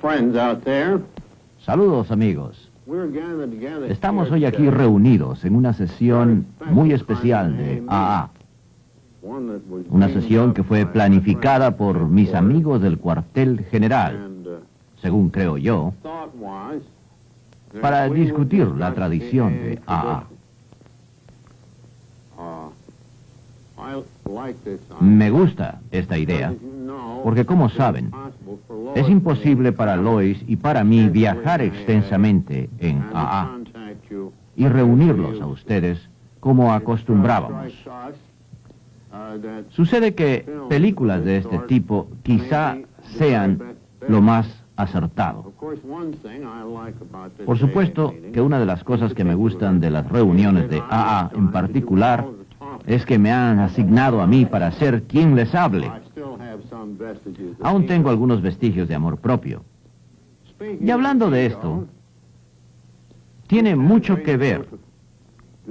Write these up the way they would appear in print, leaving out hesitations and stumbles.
friends out there. Saludos, amigos. We're gathered together Estamos here hoy aquí today. reunidos en una sesión muy especial de AA. One that was Una dreamed sesión up que fue by planificada my por friends mis headquarters, amigos del cuartel general, and, según creo yo, thought was that para we would discutir discuss la tradición the de AA. tradition. I like this Me gusta esta idea, porque como saben, es imposible para Lois y para mí viajar extensamente en AA y reunirlos a ustedes como acostumbrábamos. Sucede que películas de este tipo quizá sean lo más acertado. Por supuesto que una de las cosas que me gustan de las reuniones de AA en particular es que me han asignado a mí para ser quien les hable. Aún tengo algunos vestigios de amor propio. Y hablando de esto, tiene mucho que ver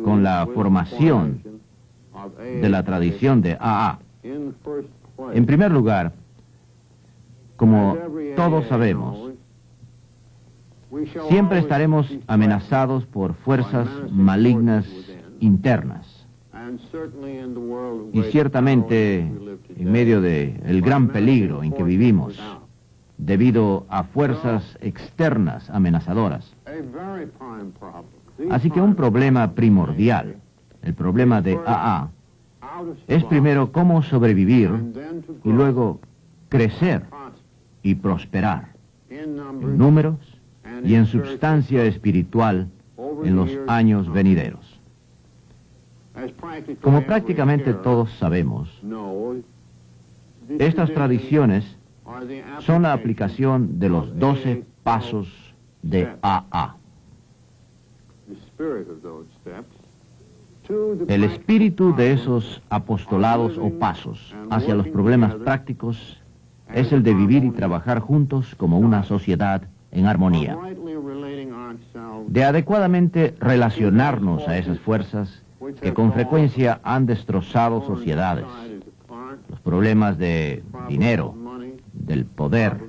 con la formación de la tradición de AA. En primer lugar, como todos sabemos, siempre estaremos amenazados por fuerzas malignas internas. Y ciertamente, en medio del gran peligro en que vivimos, debido a fuerzas externas amenazadoras. Así que un problema primordial, el problema de AA, es primero cómo sobrevivir y luego crecer y prosperar en números y en substancia espiritual en los años venideros. Como prácticamente todos sabemos, estas tradiciones son la aplicación de los 12 pasos de AA. El espíritu de esos apostolados o pasos hacia los problemas prácticos es el de vivir y trabajar juntos como una sociedad en armonía, de adecuadamente relacionarnos a esas fuerzas que con frecuencia han destrozado sociedades. Los problemas de dinero, del poder,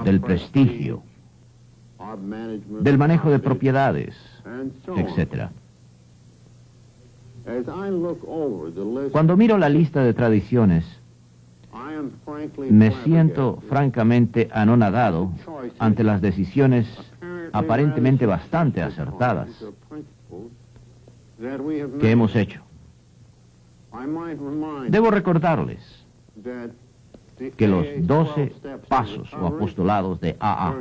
del prestigio, del manejo de propiedades, etc. Cuando miro la lista de tradiciones, me siento francamente anonadado ante las decisiones aparentemente bastante acertadas que hemos hecho. Debo recordarles que los 12 pasos o apostolados de AA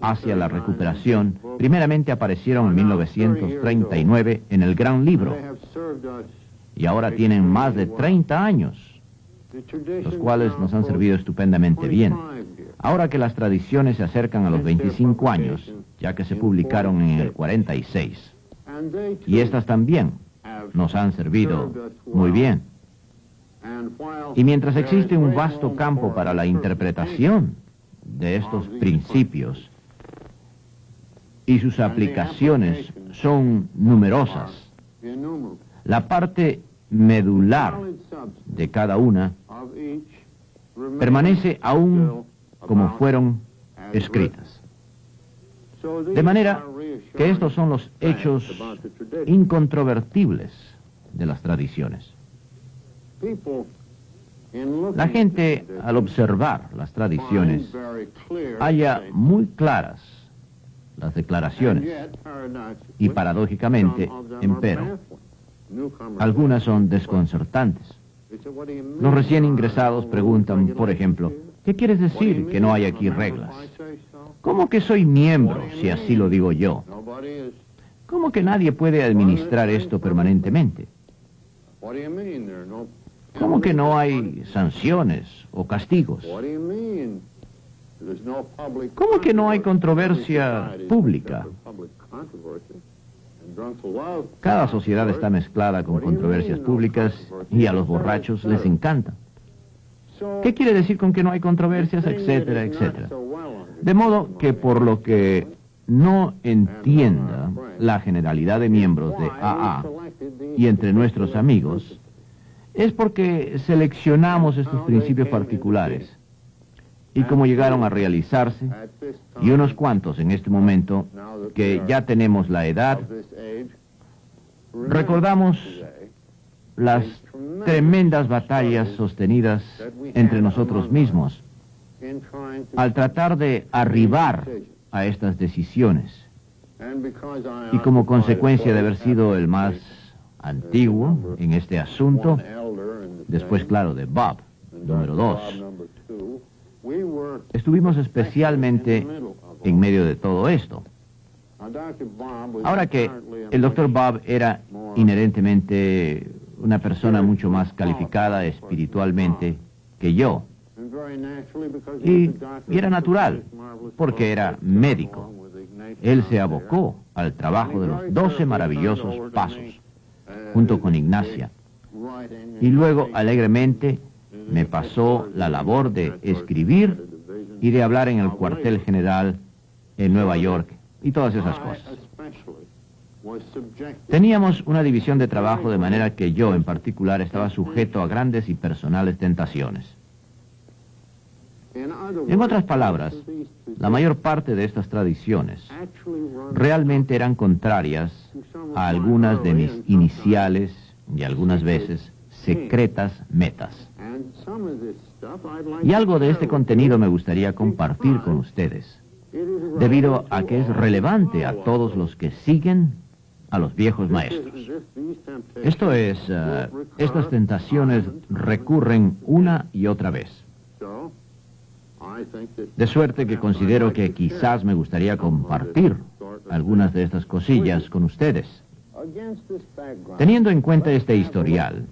hacia la recuperación primeramente aparecieron en 1939 en el Gran Libro y ahora tienen más de 30 años, los cuales nos han servido estupendamente bien. Ahora que las tradiciones se acercan a los 25 años, ya que se publicaron en el 46, y estas también nos han servido muy bien. Y mientras existe un vasto campo para la interpretación de estos principios y sus aplicaciones son numerosas, la parte medular de cada una permanece aún como fueron escritas. De manera que estos son los hechos incontrovertibles de las tradiciones. La gente, al observar las tradiciones, halla muy claras las declaraciones y, paradójicamente, empero, algunas son desconcertantes. Los recién ingresados preguntan, por ejemplo, ¿qué quieres decir que no hay aquí reglas? ¿Cómo que soy miembro, si así lo digo yo? ¿Cómo que nadie puede administrar esto permanentemente? ¿Cómo que no hay sanciones o castigos? ¿Cómo que no hay controversia pública? Cada sociedad está mezclada con controversias públicas y a los borrachos les encanta. ¿Qué quiere decir con que no hay controversias, etcétera, etcétera? De modo que por lo que no entienda la generalidad de miembros de AA y entre nuestros amigos, es porque seleccionamos estos principios particulares y cómo llegaron a realizarse, y unos cuantos en este momento que ya tenemos la edad, recordamos las tremendas batallas sostenidas entre nosotros mismos al tratar de arribar a estas decisiones. Y como consecuencia de haber sido el más antiguo en este asunto, después, claro, de Bob, número 2, estuvimos especialmente en medio de todo esto. Ahora que el Dr. Bob era inherentemente una persona mucho más calificada espiritualmente que yo, y era natural, porque era médico. Él se abocó al trabajo de los 12 maravillosos pasos, junto con Ignacia, y luego alegremente me pasó la labor de escribir y de hablar en el cuartel general en Nueva York y todas esas cosas. Teníamos una división de trabajo de manera que yo en particular estaba sujeto a grandes y personales tentaciones. En otras palabras, la mayor parte de estas tradiciones realmente eran contrarias a algunas de mis iniciales y algunas veces secretas metas. Y algo de este contenido me gustaría compartir con ustedes, debido a que es relevante a todos los que siguen a los viejos maestros. Esto es, estas tentaciones recurren una y otra vez. De suerte que considero que quizás me gustaría compartir algunas de estas cosillas con ustedes. Teniendo en cuenta este historial,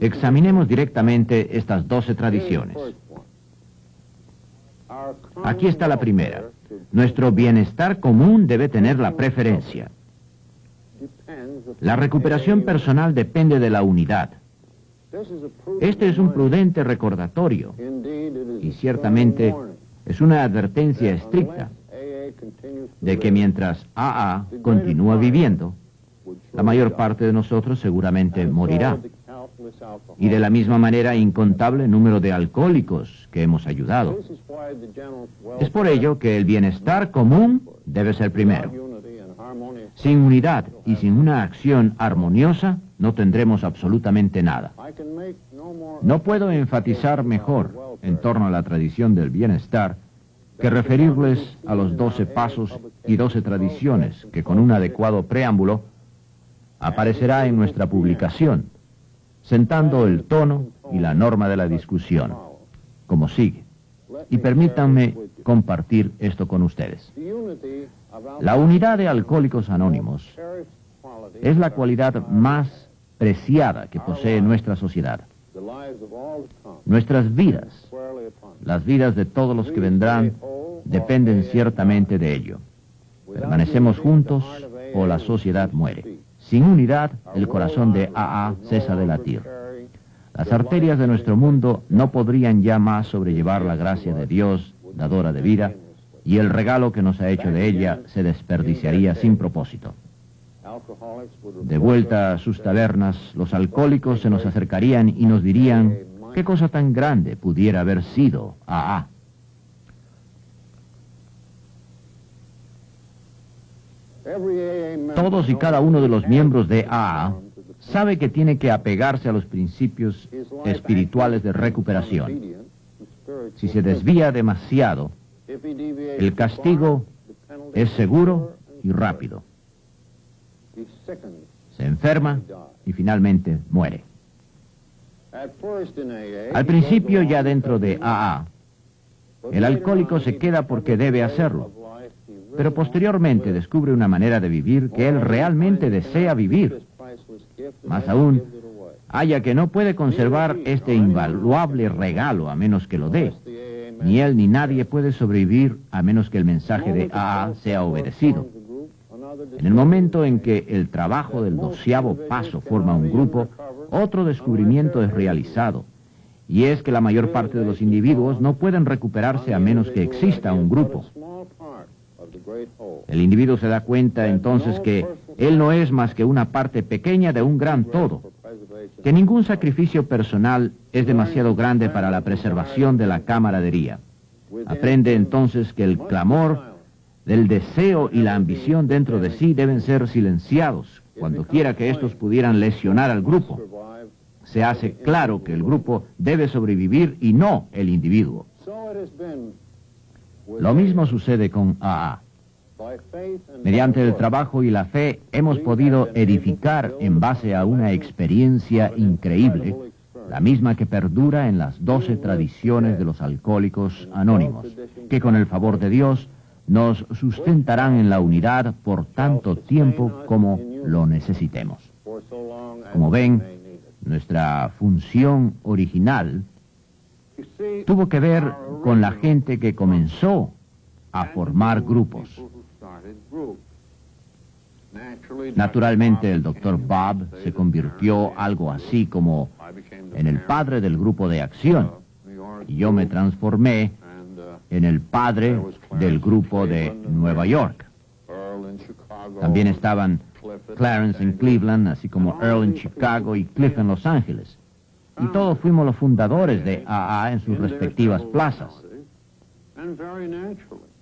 examinemos directamente estas 12 tradiciones. Aquí está la primera. Nuestro bienestar común debe tener la preferencia. La recuperación personal depende de la unidad. Este es un prudente recordatorio y ciertamente es una advertencia estricta de que mientras AA continúa viviendo, la mayor parte de nosotros seguramente morirá. Y de la misma manera, incontable número de alcohólicos que hemos ayudado. Es por ello que el bienestar común debe ser primero. Sin unidad y sin una acción armoniosa, no tendremos absolutamente nada. No puedo enfatizar mejor en torno a la tradición del bienestar que referirles a los 12 pasos y 12 tradiciones que con un adecuado preámbulo aparecerá en nuestra publicación, sentando el tono y la norma de la discusión, como sigue. Y permítanme compartir esto con ustedes. La unidad de Alcohólicos Anónimos es la cualidad más preciada que posee nuestra sociedad. Nuestras vidas, las vidas de todos los que vendrán, dependen ciertamente de ello. Permanecemos juntos o la sociedad muere. Sin unidad, el corazón de AA cesa de latir. Las arterias de nuestro mundo no podrían ya más sobrellevar la gracia de Dios, dadora de vida, y el regalo que nos ha hecho de ella se desperdiciaría sin propósito. De vuelta a sus tabernas, los alcohólicos se nos acercarían y nos dirían qué cosa tan grande pudiera haber sido AA. Todos y cada uno de los miembros de AA sabe que tiene que apegarse a los principios espirituales de recuperación. Si se desvía demasiado, el castigo es seguro y rápido. Se enferma y finalmente muere. Al principio, ya dentro de AA, el alcohólico se queda porque debe hacerlo, pero posteriormente descubre una manera de vivir que él realmente desea vivir. Más aún, halla que no puede conservar este invaluable regalo a menos que lo dé. Ni él ni nadie puede sobrevivir a menos que el mensaje de AA sea obedecido. En el momento en que el trabajo del 12º paso forma un grupo, otro descubrimiento es realizado, y es que la mayor parte de los individuos no pueden recuperarse a menos que exista un grupo. El individuo se da cuenta entonces que él no es más que una parte pequeña de un gran todo, que ningún sacrificio personal es demasiado grande para la preservación de la camaradería. Aprende entonces que el clamor del deseo y la ambición dentro de sí deben ser silenciados cuando quiera que estos pudieran lesionar al grupo. Se hace claro que el grupo debe sobrevivir y no el individuo. Lo mismo sucede con AA. Mediante el trabajo y la fe hemos podido edificar en base a una experiencia increíble, la misma que perdura en las 12 tradiciones de los alcohólicos anónimos, que con el favor de Dios nos sustentarán en la unidad por tanto tiempo como lo necesitemos. Como ven, nuestra función original tuvo que ver con la gente que comenzó a formar grupos. Naturalmente, el Dr. Bob se convirtió algo así como en el padre del grupo de acción, y yo me transformé en el padre del grupo de Nueva York. También estaban Clarence en Cleveland, así como Earl en Chicago y Cliff en Los Ángeles. Y todos fuimos los fundadores de AA en sus respectivas plazas.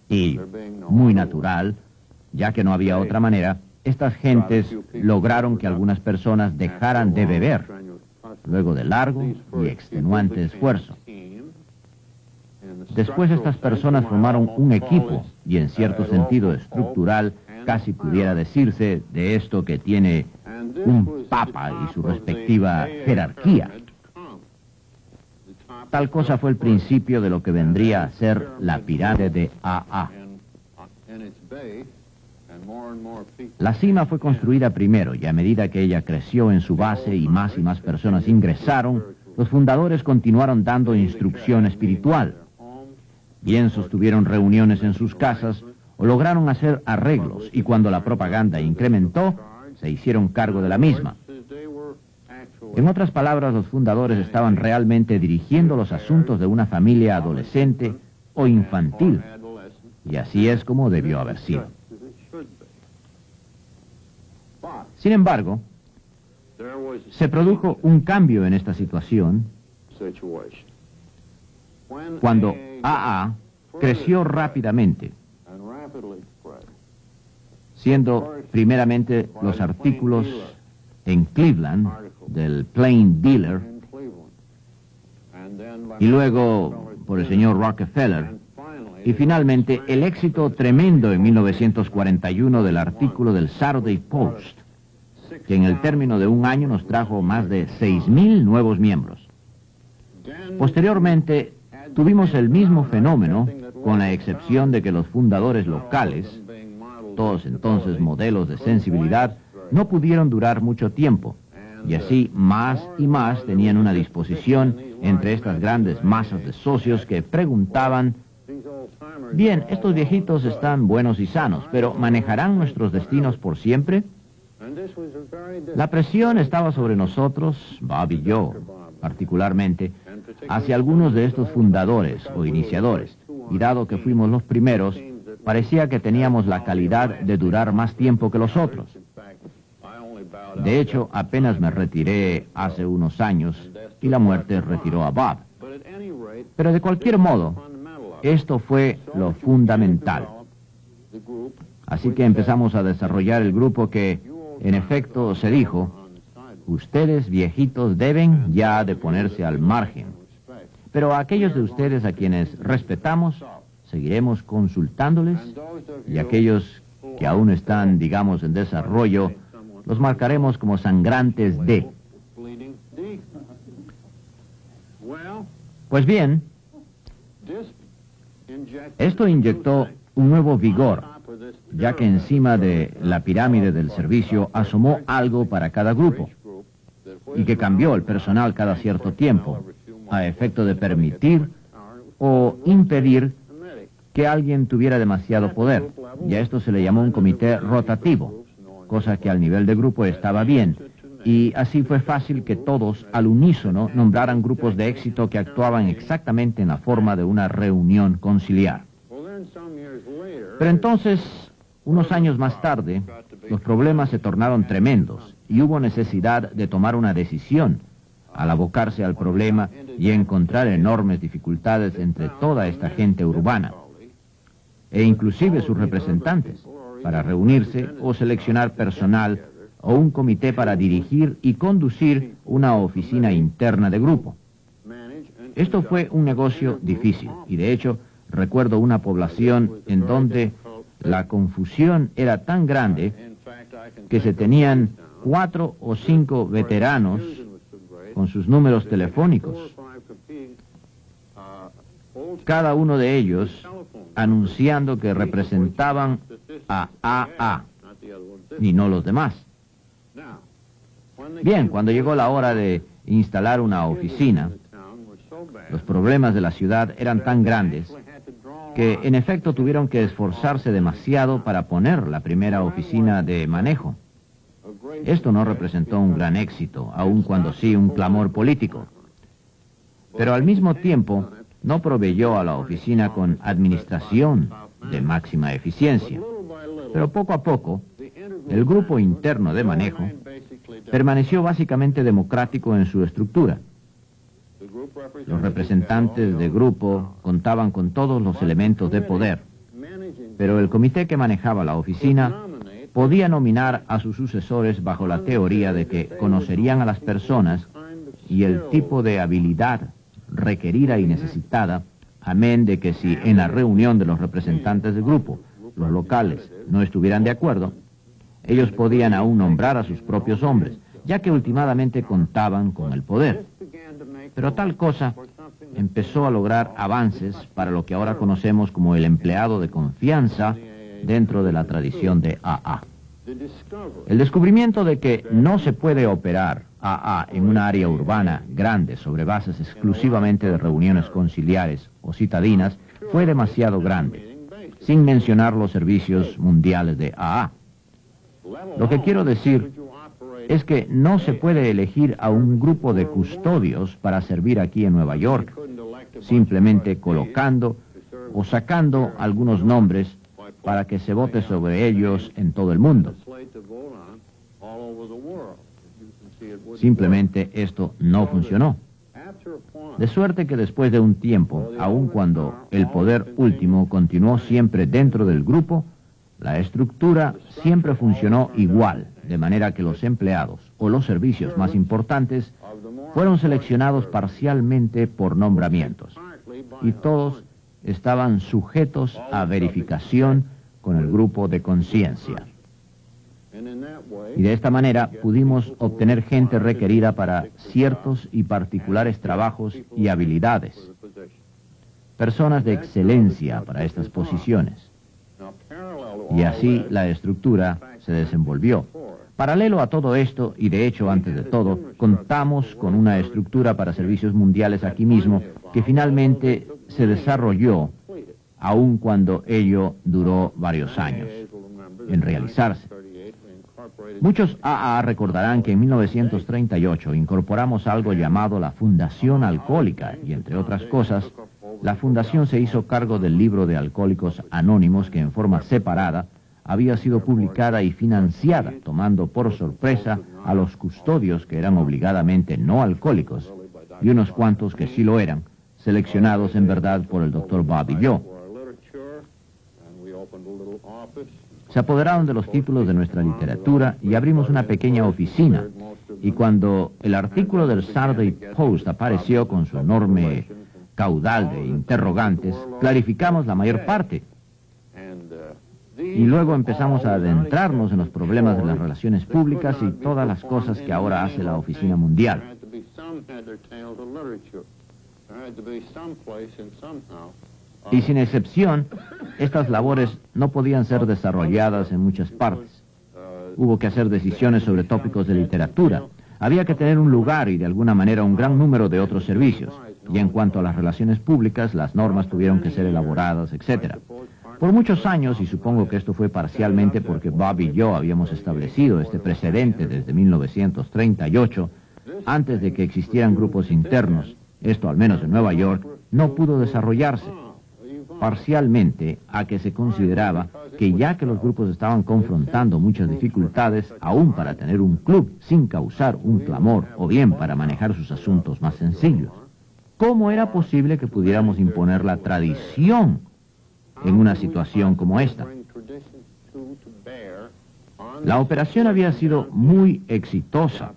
Y, muy natural, ya que no había otra manera, estas gentes lograron que algunas personas dejaran de beber, luego de largo y extenuante esfuerzo. Después estas personas formaron un equipo, y en cierto sentido estructural, casi pudiera decirse de esto que tiene un papa y su respectiva jerarquía. Tal cosa fue el principio de lo que vendría a ser la pirámide de AA. La cima fue construida primero, y a medida que ella creció en su base y más personas ingresaron, los fundadores continuaron dando instrucción espiritual. Bien sostuvieron reuniones en sus casas o lograron hacer arreglos, y cuando la propaganda incrementó, se hicieron cargo de la misma. En otras palabras, los fundadores estaban realmente dirigiendo los asuntos de una familia adolescente o infantil, y así es como debió haber sido. Sin embargo, se produjo un cambio en esta situación cuando AA creció rápidamente, siendo primeramente los artículos en Cleveland del Plain Dealer y luego por el señor Rockefeller, y finalmente el éxito tremendo en 1941 del artículo del Saturday Post, que en el término de un año nos trajo más de 6,000 nuevos miembros. Posteriormente, tuvimos el mismo fenómeno, con la excepción de que los fundadores locales, todos entonces modelos de sensibilidad, no pudieron durar mucho tiempo, y así más y más tenían una disposición entre estas grandes masas de socios que preguntaban: bien, estos viejitos están buenos y sanos, pero ¿manejarán nuestros destinos por siempre? La presión estaba sobre nosotros, Bob y yo, particularmente, hacia algunos de estos fundadores o iniciadores, y dado que fuimos los primeros, parecía que teníamos la calidad de durar más tiempo que los otros. De hecho, apenas me retiré hace unos años y la muerte retiró a Bob. Pero de cualquier modo, esto fue lo fundamental. Así que empezamos a desarrollar el grupo que, en efecto, se dijo: ustedes viejitos deben ya de ponerse al margen. Pero a aquellos de ustedes a quienes respetamos, seguiremos consultándoles, y aquellos que aún están, digamos, en desarrollo, los marcaremos como sangrantes D. Pues bien, esto inyectó un nuevo vigor, ya que encima de la pirámide del servicio asomó algo para cada grupo, y que cambió el personal cada cierto tiempo, a efecto de permitir o impedir que alguien tuviera demasiado poder, y a esto se le llamó un comité rotativo, cosa que al nivel de grupo estaba bien, y así fue fácil que todos, al unísono, nombraran grupos de éxito que actuaban exactamente en la forma de una reunión conciliar. Pero entonces, unos años más tarde, los problemas se tornaron tremendos, y hubo necesidad de tomar una decisión al abocarse al problema y encontrar enormes dificultades entre toda esta gente urbana, e inclusive sus representantes, para reunirse o seleccionar personal o un comité para dirigir y conducir una oficina interna de grupo. Esto fue un negocio difícil y de hecho recuerdo una población en donde la confusión era tan grande que se tenían 4 o 5 veteranos con sus números telefónicos, cada uno de ellos anunciando que representaban a AA y no los demás. Bien, cuando llegó la hora de instalar una oficina, los problemas de la ciudad eran tan grandes que en efecto tuvieron que esforzarse demasiado para poner la primera oficina de manejo. Esto no representó un gran éxito, aun cuando sí un clamor político. Pero al mismo tiempo, no proveyó a la oficina con administración de máxima eficiencia. Pero poco a poco, el grupo interno de manejo permaneció básicamente democrático en su estructura. Los representantes de grupo contaban con todos los elementos de poder, pero el comité que manejaba la oficina podía nominar a sus sucesores bajo la teoría de que conocerían a las personas y el tipo de habilidad requerida y necesitada, amén de que si en la reunión de los representantes del grupo, los locales, no estuvieran de acuerdo, ellos podían aún nombrar a sus propios hombres, ya que últimamente contaban con el poder. Pero tal cosa empezó a lograr avances para lo que ahora conocemos como el empleado de confianza dentro de la tradición de AA. El descubrimiento de que no se puede operar AA en una área urbana grande sobre bases exclusivamente de reuniones conciliares o citadinas fue demasiado grande, sin mencionar los servicios mundiales de AA. Lo que quiero decir es que no se puede elegir a un grupo de custodios para servir aquí en Nueva York, simplemente colocando o sacando algunos nombres para que se vote sobre ellos en todo el mundo. Simplemente esto no funcionó. De suerte que después de un tiempo, aun cuando el poder último continuó siempre dentro del grupo, la estructura siempre funcionó igual, de manera que los empleados o los servicios más importantes fueron seleccionados parcialmente por nombramientos, y todos estaban sujetos a verificación con el grupo de conciencia. Y de esta manera pudimos obtener gente requerida para ciertos y particulares trabajos y habilidades, personas de excelencia para estas posiciones. Y así la estructura se desenvolvió. Paralelo a todo esto, y de hecho antes de todo, contamos con una estructura para servicios mundiales aquí mismo que finalmente se desarrolló, aun cuando ello duró varios años en realizarse. Muchos AA recordarán que en 1938 incorporamos algo llamado la Fundación Alcohólica, y entre otras cosas, la fundación se hizo cargo del libro de Alcohólicos Anónimos, que en forma separada había sido publicada y financiada, tomando por sorpresa a los custodios que eran obligadamente no alcohólicos, y unos cuantos que sí lo eran, seleccionados en verdad por el Dr. Bob y yo. Se apoderaron de los títulos de nuestra literatura y abrimos una pequeña oficina, y cuando el artículo del Saturday Post apareció con su enorme caudal de interrogantes, clarificamos la mayor parte. Y luego empezamos a adentrarnos en los problemas de las relaciones públicas y todas las cosas que ahora hace la Oficina Mundial. Y sin excepción, estas labores no podían ser desarrolladas en muchas partes. Hubo que hacer decisiones sobre tópicos de literatura. Había que tener un lugar y de alguna manera un gran número de otros servicios. Y en cuanto a las relaciones públicas, las normas tuvieron que ser elaboradas, etc. Por muchos años, y supongo que esto fue parcialmente porque Bob y yo habíamos establecido este precedente desde 1938, antes de que existieran grupos internos, esto al menos en Nueva York, no pudo desarrollarse, parcialmente a que se consideraba que ya que los grupos estaban confrontando muchas dificultades, aún para tener un club sin causar un clamor o bien para manejar sus asuntos más sencillos, ¿cómo era posible que pudiéramos imponer la tradición en una situación como esta? La operación había sido muy exitosa.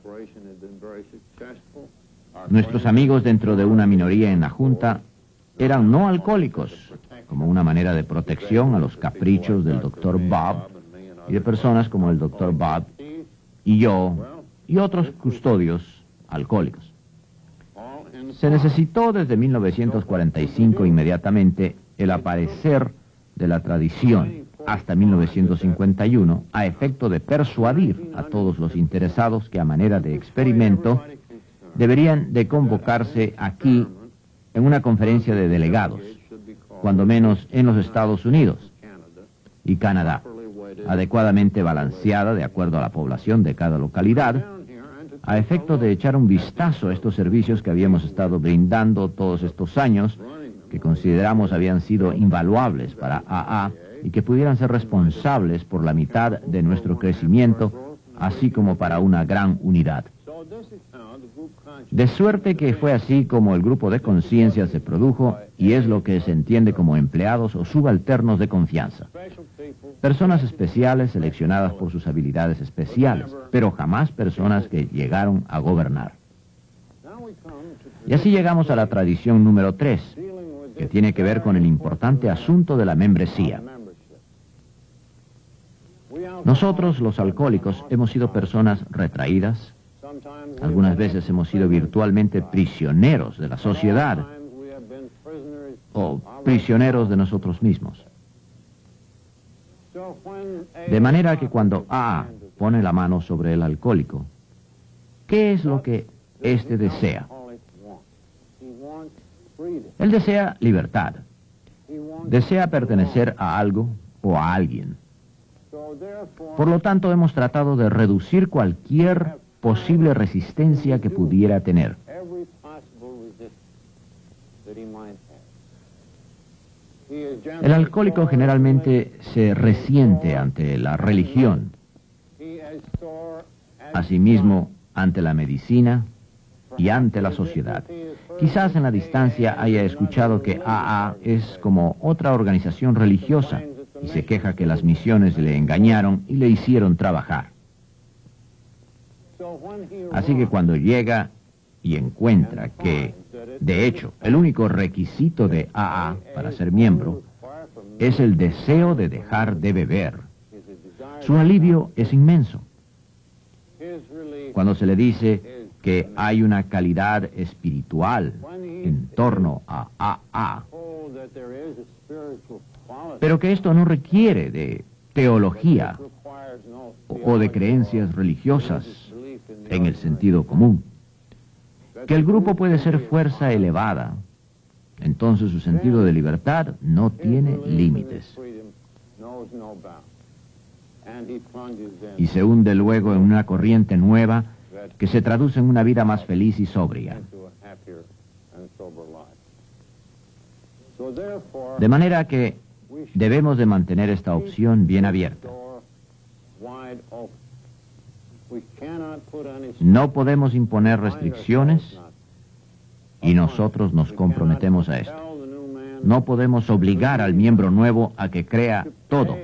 Nuestros amigos dentro de una minoría en la Junta eran no alcohólicos, como una manera de protección a los caprichos del Dr. Bob y de personas como el Dr. Bob y yo y otros custodios alcohólicos. Se necesitó desde 1945 inmediatamente el aparecer de la tradición hasta 1951 a efecto de persuadir a todos los interesados que a manera de experimento deberían de convocarse aquí en una conferencia de delegados, cuando menos en los Estados Unidos y Canadá, adecuadamente balanceada de acuerdo a la población de cada localidad, a efecto de echar un vistazo a estos servicios que habíamos estado brindando todos estos años, que consideramos habían sido invaluables para AA y que pudieran ser responsables por la mitad de nuestro crecimiento, así como para una gran unidad. De suerte que fue así como el grupo de conciencia se produjo y es lo que se entiende como empleados o subalternos de confianza. Personas especiales seleccionadas por sus habilidades especiales, pero jamás personas que llegaron a gobernar. Y así llegamos a la tradición número 3, que tiene que ver con el importante asunto de la membresía. Nosotros, los alcohólicos, hemos sido personas retraídas. Algunas veces hemos sido virtualmente prisioneros de la sociedad o prisioneros de nosotros mismos. De manera que cuando AA pone la mano sobre el alcohólico, ¿qué es lo que éste desea? Él desea libertad. Desea pertenecer a algo o a alguien. Por lo tanto, hemos tratado de reducir cualquier posible resistencia que pudiera tener. El alcohólico generalmente se resiente ante la religión, asimismo ante la medicina y ante la sociedad. Quizás en la distancia haya escuchado que AA es como otra organización religiosa y se queja que las misiones le engañaron y le hicieron trabajar. Así que cuando llega y encuentra que, de hecho, el único requisito de AA para ser miembro es el deseo de dejar de beber, su alivio es inmenso. Cuando se le dice que hay una calidad espiritual en torno a AA, pero que esto no requiere de teología o de creencias religiosas en el sentido común, que el grupo puede ser fuerza elevada, entonces su sentido de libertad no tiene límites. Y se hunde luego en una corriente nueva que se traduce en una vida más feliz y sobria. De manera que debemos de mantener esta opción bien abierta. No podemos imponer restricciones y nosotros nos comprometemos a esto. No podemos obligar al miembro nuevo a que crea todo.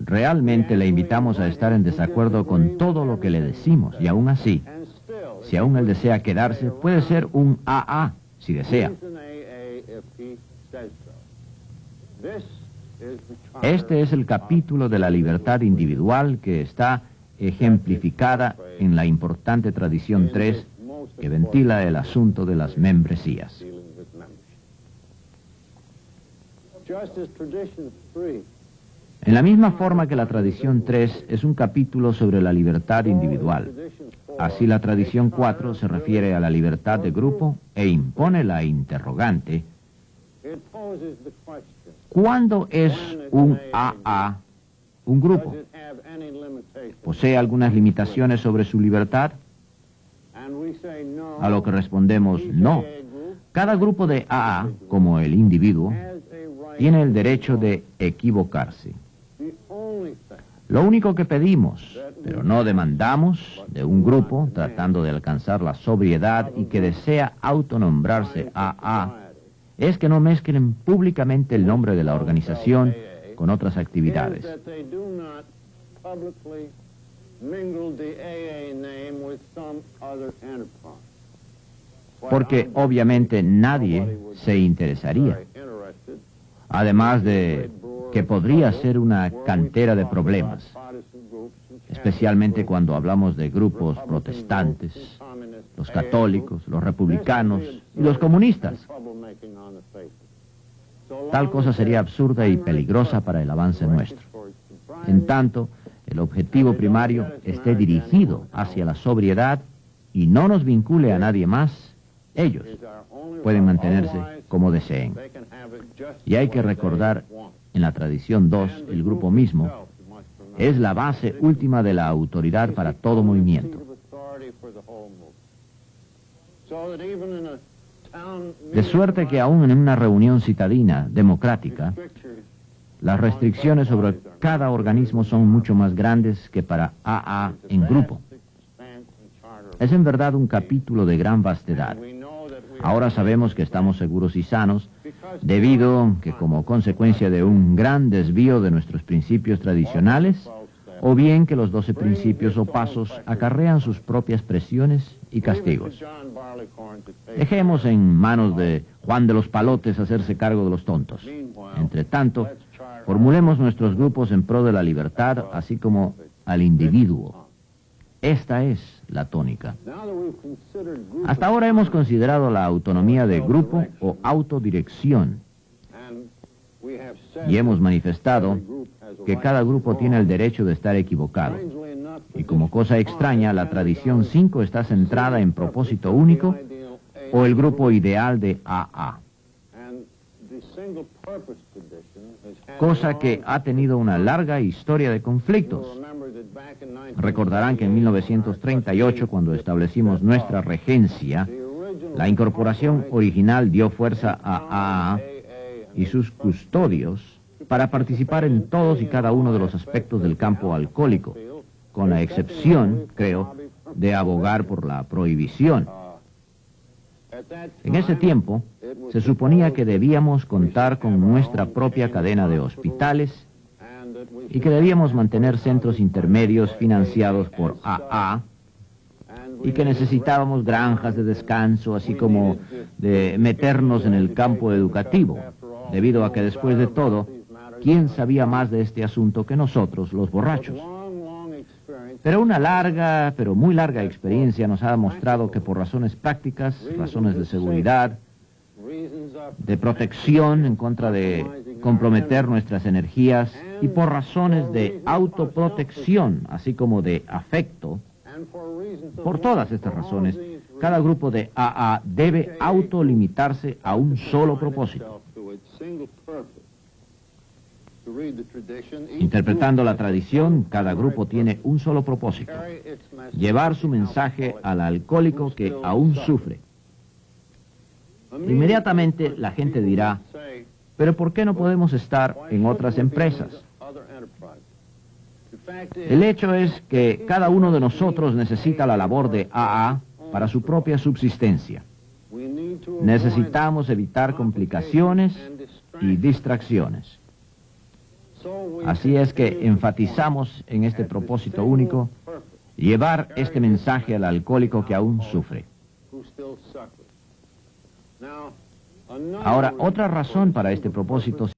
Realmente le invitamos a estar en desacuerdo con todo lo que le decimos y aún así, si aún él desea quedarse, puede ser un AA si desea. Este es el capítulo de la libertad individual que está ejemplificada en la importante tradición 3 que ventila el asunto de las membresías. En la misma forma que la tradición 3 es un capítulo sobre la libertad individual, así la tradición 4 se refiere a la libertad de grupo e impone la interrogante: ¿cuándo es un AA un grupo? ¿Posee algunas limitaciones sobre su libertad? A lo que respondemos, no. Cada grupo de AA, como el individuo, tiene el derecho de equivocarse. Lo único que pedimos, pero no demandamos, de un grupo tratando de alcanzar la sobriedad y que desea autonombrarse AA, es que no mezclen públicamente el nombre de la organización con otras actividades. Porque obviamente nadie se interesaría. Además de que podría ser una cantera de problemas, especialmente cuando hablamos de grupos protestantes, los católicos, los republicanos y los comunistas. Tal cosa sería absurda y peligrosa para el avance nuestro. En tanto, el objetivo primario esté dirigido hacia la sobriedad y no nos vincule a nadie más, ellos pueden mantenerse como deseen. Y hay que recordar, en la tradición 2, el grupo mismo es la base última de la autoridad para todo movimiento. De suerte que aún en una reunión citadina democrática, las restricciones sobre cada organismo son mucho más grandes que para AA en grupo. Es en verdad un capítulo de gran vastedad. Ahora sabemos que estamos seguros y sanos, debido que como consecuencia de un gran desvío de nuestros principios tradicionales, o bien que los 12 principios o pasos acarrean sus propias presiones y castigos. Dejemos en manos de Juan de los Palotes hacerse cargo de los tontos. Entre tanto, formulemos nuestros grupos en pro de la libertad, así como al individuo. Esta es la tónica. Hasta ahora hemos considerado la autonomía de grupo o autodirección y hemos manifestado que cada grupo tiene el derecho de estar equivocado. Y como cosa extraña, la tradición 5 está centrada en propósito único o el grupo ideal de AA. Cosa que ha tenido una larga historia de conflictos. Recordarán que en 1938, cuando establecimos nuestra regencia, la incorporación original dio fuerza a AA y sus custodios para participar en todos y cada uno de los aspectos del campo alcohólico, con la excepción, creo, de abogar por la prohibición. En ese tiempo, se suponía que debíamos contar con nuestra propia cadena de hospitales y que debíamos mantener centros intermedios financiados por AA y que necesitábamos granjas de descanso, así como de meternos en el campo educativo, debido a que después de todo, ¿quién sabía más de este asunto que nosotros, los borrachos? Pero una larga, pero muy larga experiencia nos ha demostrado que por razones prácticas, razones de seguridad, de protección en contra de comprometer nuestras energías y por razones de autoprotección, así como de afecto, por todas estas razones, cada grupo de AA debe autolimitarse a un solo propósito. Interpretando la tradición, cada grupo tiene un solo propósito: llevar su mensaje al alcohólico que aún sufre. Inmediatamente la gente dirá, ¿pero por qué no podemos estar en otras empresas? El hecho es que cada uno de nosotros necesita la labor de AA para su propia subsistencia. Necesitamos evitar complicaciones y distracciones. Así es que enfatizamos en este propósito único, llevar este mensaje al alcohólico que aún sufre. Ahora, otra razón para este propósito